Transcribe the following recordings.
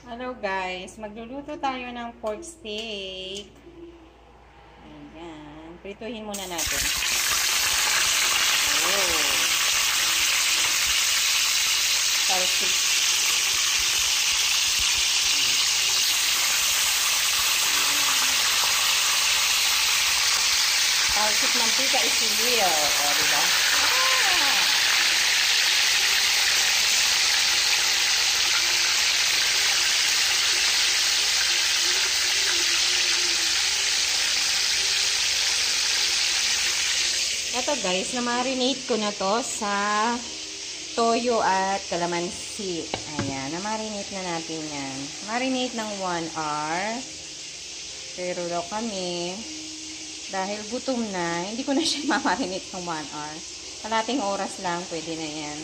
Hello guys, magluluto tayo ng pork steak. Ayan, prituhin muna natin. Oh. Talsik. Talsik mantika isilio. O, diba? Ito guys, na-marinate ko na to sa toyo at kalamansi. Ayan, na-marinate na natin yan. Marinate ng 1 hour. Pero daw kami, dahil gutom na, hindi ko na siya ma-marinate ng 1 hour. Kalating oras lang, pwede na yan.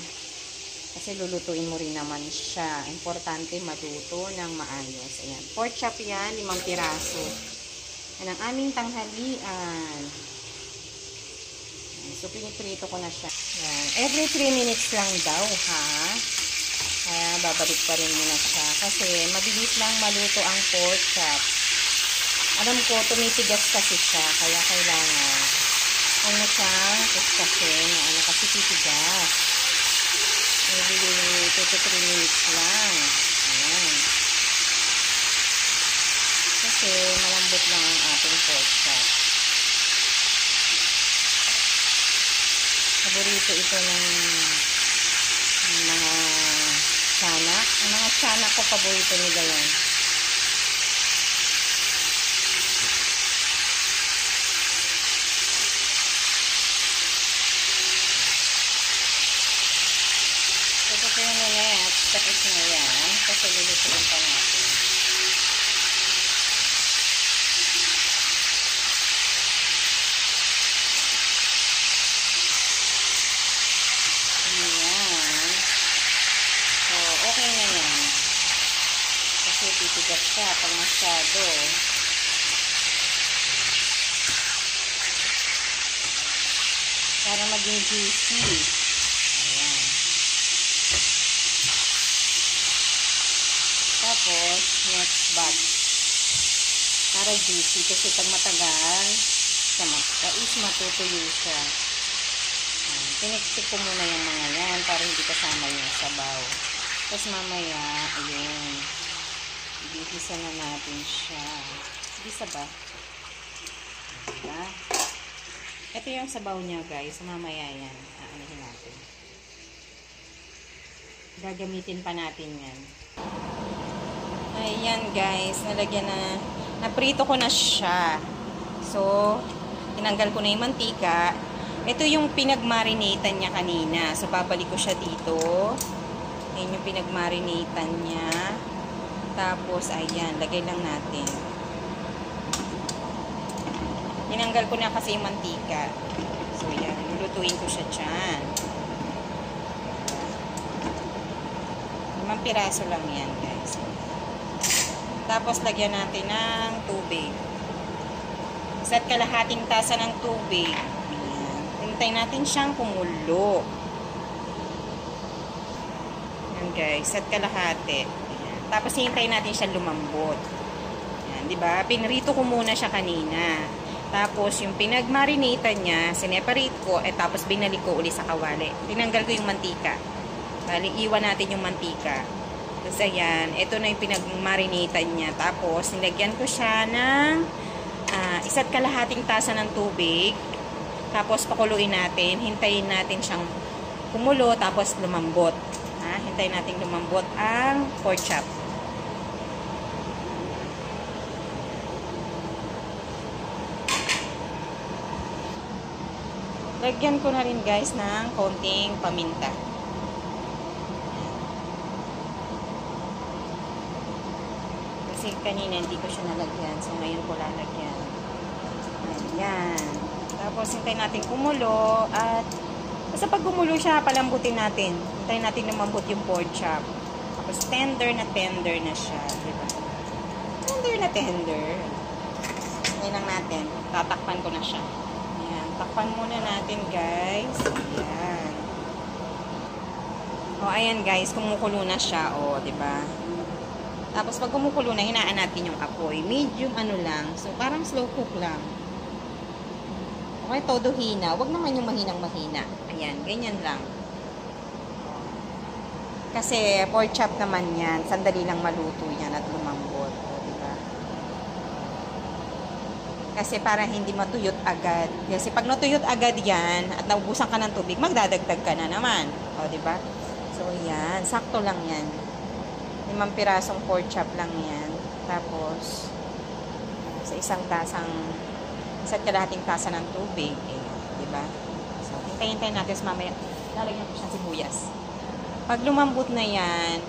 Kasi lulutuin mo rin naman siya. Importante maluto ng maayos. Ayan, pork chop yan, 5 piraso. Yan ang aming tanghalian. So, piniprito ko na siya. Yan. Every 3 minutes lang daw, ha? Kaya, babalik pa rin muna siya. Kasi, mabilis lang maluto ang pork chop. Alam ko, tumitigas kasi siya. Kaya, kailangan ano siyang kuskasin. Ano, kasi titigas. Maybe 2 to 3 minutes lang. Ayan. Kasi, malambot lang ang ating pork chop. Paborito ito ng mga tiyanak. Ang mga tiyanak ko, paborito nila yan. Ito po yung nangyayat. Tapos na yan. Kasi lulutuin pa natin. Titigas siya pag masyado. Para maging juicy. Ayan. Tapos, next batch. Para juicy. Kasi pag matagal, is matutuyo siya. Tiniksik ko muna yung mga yan para hindi kasama yung sabaw. Tapos mamaya, ayun. Ibigisa na natin siya. Ibigisa ba? Diba? Ito yung sabaw niya guys. Mamaya yan. Aanihin natin. Gagamitin pa natin yan. Ayan guys. Nalagyan na. Naprito ko na siya. So, tinanggal ko na yung mantika. Ito yung pinagmarinatan niya kanina. So, babalik ko siya dito. Ayan yung pinagmarinatan niya. Tapos, ayan, lagay lang natin. Tinanggal ko na kasi yung mantika. So, ayan, lulutuin ko siya dyan. 5 piraso lang yan, guys. Tapos, lagyan natin ng tubig. Isa't kalahating tasa ng tubig. Ayan. Hintayin natin siyang kumulo. Ayan, guys. Isa't kalahati. Tapos, hintayin natin siya lumambot. Yan, diba? Pinrito ko muna siya kanina. Tapos, yung pinagmarinatan niya, sineparate ko, tapos binalik ko ulit sa kawali. Tinanggal ko yung mantika. Bali, iwan natin yung mantika. Tapos, ayan, ito na yung pinagmarinatan niya. Tapos, nilagyan ko siya ng 1 kalahating tasa ng tubig. Tapos, pakuluin natin. Hintayin natin siyang kumulo, tapos lumambot. Hintayin natin lumambot ang pork chop. Lagyan ko na rin guys ng konting paminta. Kasi kanina hindi ko siya nalagyan. So ngayon ko lalagyan. Ayan. Tapos hintayin natin kumulo. At basta pag kumulo siya, palambutin natin. Hintayin natin lumambot yung pork chop. Tapos tender na siya. Diba? Tender na tender. Ngayon lang natin. Tatakpan ko na siya. Takpan muna natin guys. Ayan. O, ayan guys, kumukulo na siya. O, diba? Tapos pag kumukulo na, hinaan natin yung apoy. Medium ano lang. So, parang slow cook lang. Okay, todo hina. Huwag naman yung mahinang-mahina. Ayan, ganyan lang. Kasi pork chop naman yan. Sandali lang maluto yan at lumambot. O, diba? Kasi para hindi matuyot agad. Kasi pag natuyot agad yan at naubusan ka ng tubig, magdadagdag ka na naman. O, diba? So, yan. Sakto lang yan. 5 pirasong pork chop lang yan. Tapos, sa isa't kalahating tasa ng tubig. Eh, diba? So, hintayin natin sa mamaya. Lalagyan ko siya sibuyas. Pag lumambot na yan,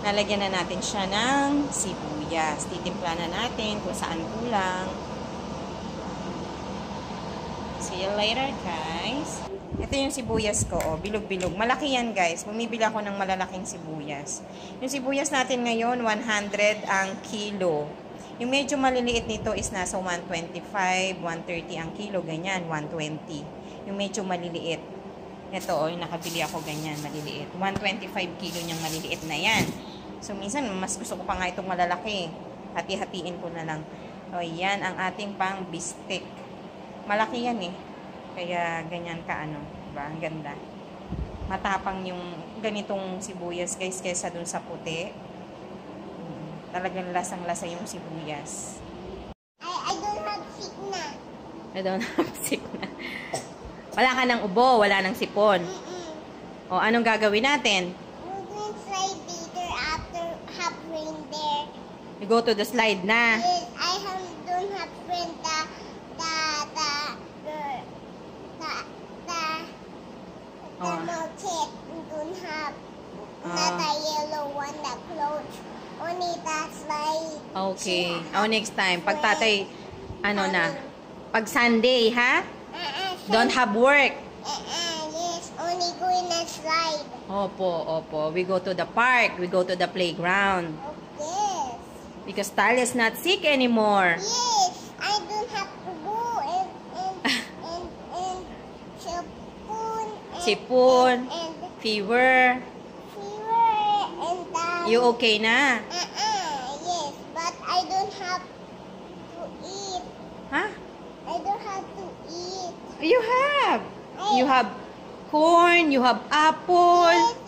nalagyan na natin siya ng sibuyas. Titimpla na natin kung saan kulang. See you later, guys. Ito yung sibuyas ko, oh, bilog-bilog. Malaki yan, guys. Bumibili ako ng malalaking sibuyas. Yung sibuyas natin ngayon, 100 ang kilo. Yung medyo maliliit nito is nasa 125, 130 ang kilo, ganyan, 120. Yung medyo maliliit. Ito, oh, yung nakabili ako ganyan, maliliit. 125 kilo niyang maliliit na yan. So, minsan, mas gusto ko pa nga itong malalaki. Hati-hatiin ko na lang. O, yan ang ating pang bistek. Malaki yan eh. Kaya, ganyan ka, ano. Diba? Ang ganda. Matapang yung ganitong sibuyas, guys, kaysa dun sa puti. Talagang lasang-lasa yung sibuyas. I don't have signal. I don't have signal. Wala ka ng ubo, wala ng sipon. O, anong gagawin natin? We're going to slide later after have rain there. You go to the slide na. Yes, don't have rain the milkshake. We don't have not the yellow one, the clothes. Only that slide. Okay. Oh, next time. Pag tatay, ano na? Pag Sunday, ha? Don't have work. Yes, only go in a slide. Opo. We go to the park. We go to the playground. Yes. Because Tal is not sick anymore. Yes, I don't have to go and Sipon. and Fever. fever and You okay na? yes, but I don't have to eat. Ha? I don't have to eat. You have. You have corn. You have apple. Yes,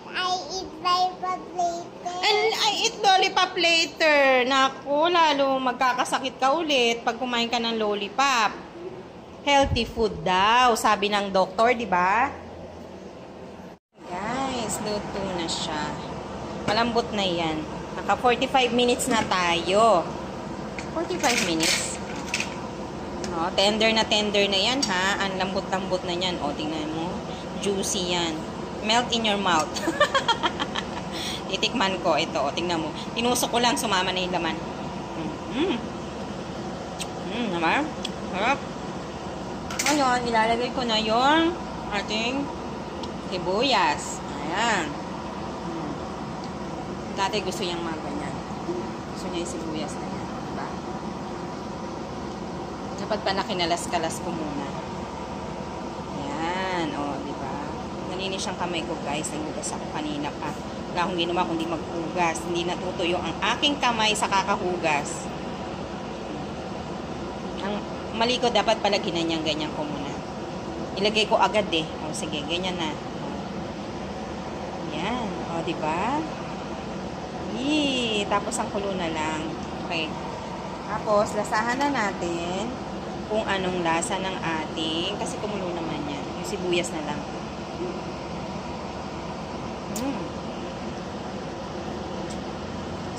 I eat lollipop later. And I eat lollipop later. Naku, lalo magkakasakit ka ulit pag kumain ka ng lollipop. Healthy food daw, sabi ng doktor, di ba? Guys, luto na siya. Malambot na yan. Naka 45 minutes na tayo. 45 minutes. Oh, tender na yan, ha? Ang lambot-lambot na yan. O, tingnan mo. Juicy yan. Melt in your mouth. Titikman ko. Ito, o, tingnan mo. Tinusok ko lang, sumama na yung laman. Naman? Harap. Ngayon, ilalagay ko na yung ating sibuyas. Ayan. Dati gusto niyang mga ganyan. Gusto niya yung sibuyas na yan. Diba? Dapat pa na kinalas-kalas ko muna. Ayan. O, diba? Nalinis ang kamay ko, guys. Naghugas ako kanina pa. Wala akong ginawa kundi maghugas. Hindi natutuyo ang aking kamay sa kakahugas. Ang mali ko, dapat pala ganyan ko muna. Ilagay ko agad eh. O, sige, ganyan na. Ayan. O, diba? Tapos ang kulo na lang. Okay. Tapos, lasahan na natin kung anong lasa ng ating, kasi kumulo naman yan. Yung sibuyas na lang.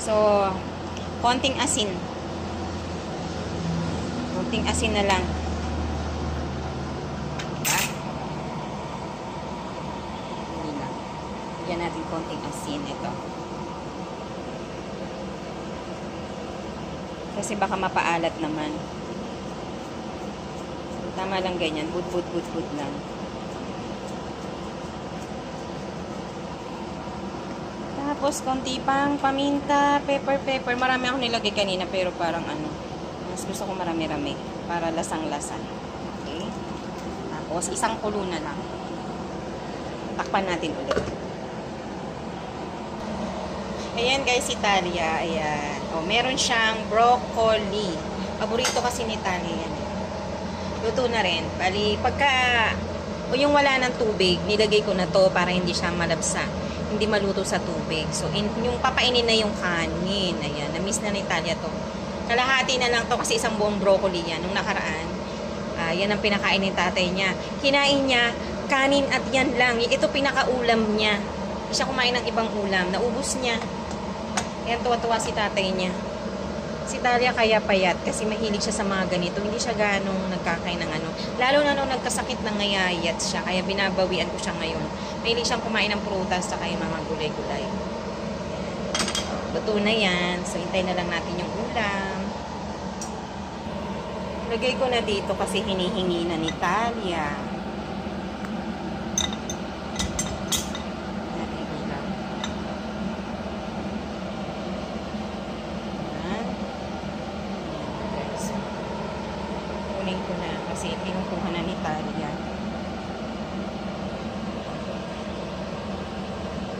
So, konting asin. Konting asin na lang. Diba? Hindi na. Bigyan natin konting asin. Ito. Kasi baka mapaalat naman. Tama lang ganyan. Bud lang. Tapos, konti pang paminta, pepper. Marami ako nilagay kanina, pero parang ano, mas gusto ko marami-rami. Para lasang-lasa. Okay? Tapos, isang kulo na lang. Takpan natin ulit. Ayan guys, si Talia. Ayan. O, meron siyang broccoli. Paborito kasi ni Talia yan. Luto na rin. Bali, pagka o yung wala ng tubig, nilagay ko na to para hindi siya malabsa. Hindi maluto sa tubig. So, yung papainin na yung kanin. Ayan. Na-miss na ni Talia to. Kalahati na lang to kasi isang buong broccoli yan. Nung nakaraan, yan ang pinakain ng tatay niya. Kinain niya, kanin at yan lang. Ito pinakaulam niya. Hindi siya kumain ng ibang ulam. Naubos niya. Kaya tuwa-tuwa si tatay niya. Si Talia kaya payat kasi mahilig siya sa mga ganito. Hindi siya ganong nagkakain ng ano. Lalo na nung nagkasakit ng ngayayat siya. Kaya binabawian ko siya ngayon. Mahilig siyang kumain ng prutas sa yung mga gulay-gulay. Luto na yan. So, hintay na lang natin yung ulam. Lagay ko na dito kasi hinihingi na ni Talia. Kunin ko na kasi pinukuha na ni Talia.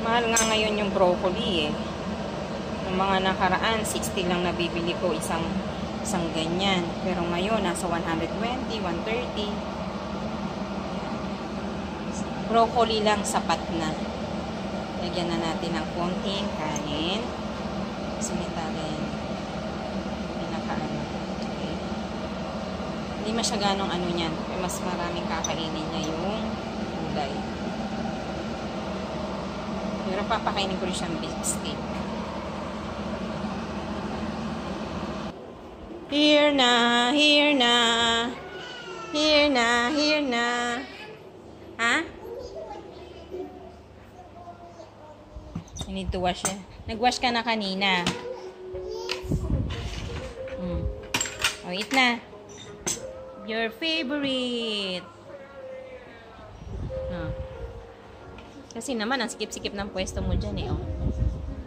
Mahal nga ngayon yung broccoli eh. Yung mga nakaraan, 60 lang nabibili ko isang ganyan. Pero ngayon, nasa 120, 130. Broccoli lang sapat na. Lagyan na natin ng konting kanin. Sumitala yan. Pinakaano. Okay. Hindi masyaganong ano yan. Mas maraming kakainin niya yung gulay. Pero papakainin ko rin siyang beef steak. Here na, here na. Here na, here na. Ha? I need to wash it. Nag-wash ka na kanina. Oh, eat na. Your favorite. Kasi naman, ang sikip-sikip ng pwesto mo dyan eh. Oh.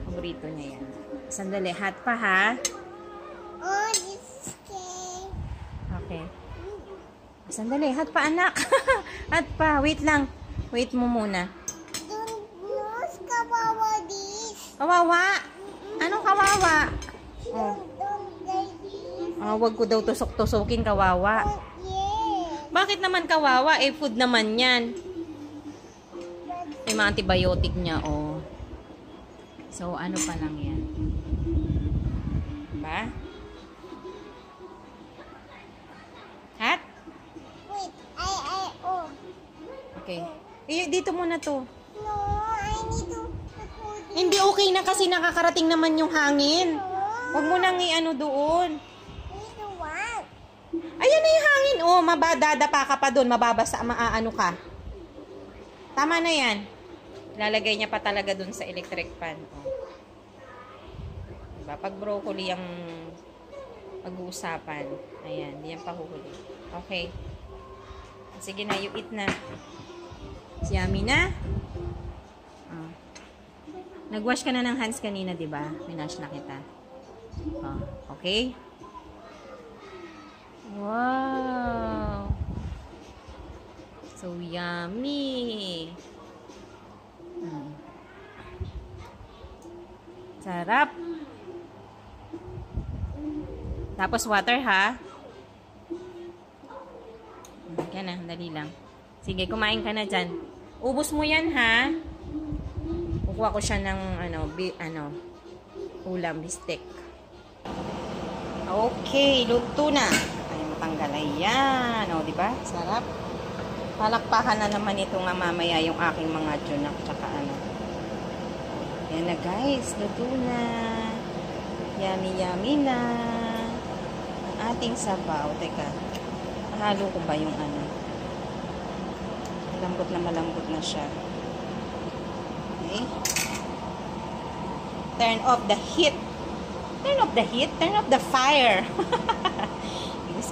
Paborito niya yan. Sandali, hot pa ha? Oh, this cake. Okay. Sandali, hot pa anak. Hot pa, wait lang. Wait mo muna. Don't lose kawawa this. Kawawa? Anong kawawa? Oh. Don't like this. Wag ko daw tusok-tusokin, kawawa. Yeah. Bakit naman kawawa? Eh, food naman yan. May mga antibiotic niya, oh. So, ano pa lang yan? Diba? Hat? Wait, oh. Okay. Eh, dito muna to. No, I need to put it. Hindi okay na kasi nakakarating naman yung hangin. Huwag mo nang i-ano doon. Need to what? Ayan na yung hangin. Oh, mabadadapa ka pa doon. Mababasa, maaano ka. Tama na yan. Lalagay niya pa talaga doon sa electric pan. Oh. Diba? Pag broccoli ang pag-uusapan. Ayan, di yan pahuhuli. Okay. Sige na, you eat na. Yummy na? Oh. Nag-wash ka na ng hands kanina, di ba? Minash na kita. Oh. Okay? Wow! So yummy! Sarap! Tapos water ha? Yan na, dali lang. Sige, kumain ka na dyan. Ubus mo yan ha? Kukuha ko siya ng ulam, bistek. Okay, luto na. Ay, matanggal. Ayan. O, diba? Sarap. Palakpakan na naman ito nga mamaya yung aking mga tuna. Tsaka ano. Ayan na guys. Luto na. Yummy, yummy na. Ang ating sabaw. Teka. Halo ko ba yung ano? Malambot na malambot na siya. Okay. Turn off the heat. Turn off the heat. Turn off the fire.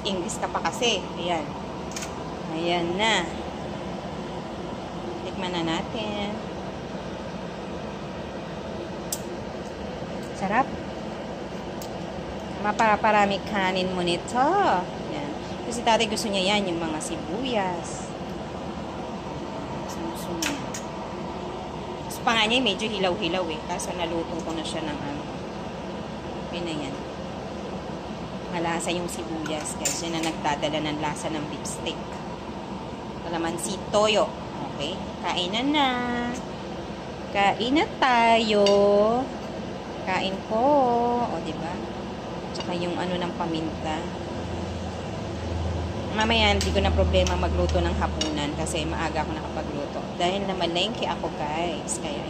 English ka pa kasi. Ayan. Ayan na. Tikman na natin. Sarap. Mapaparami kanin mo nito. Ayan. Kasi tatay gusto niya yan, yung mga sibuyas. Gusto niya. Tapos Gusto pa nga niya, medyo hilaw-hilaw eh. Kaso naluto ko na siya ng ano. Yun na yan. Malasa yung sibuyas. Kasi na nagdadala ng lasa ng beef steak. Kalamansi, toyo. Okay? Kainan na. Kain na tayo. Kain po. O, diba? Tsaka yung ano ng paminta. Mamaya, hindi ko na problema magluto ng hapunan kasi maaga ako nakapagluto. Dahil namalengke ako, guys. Kaya,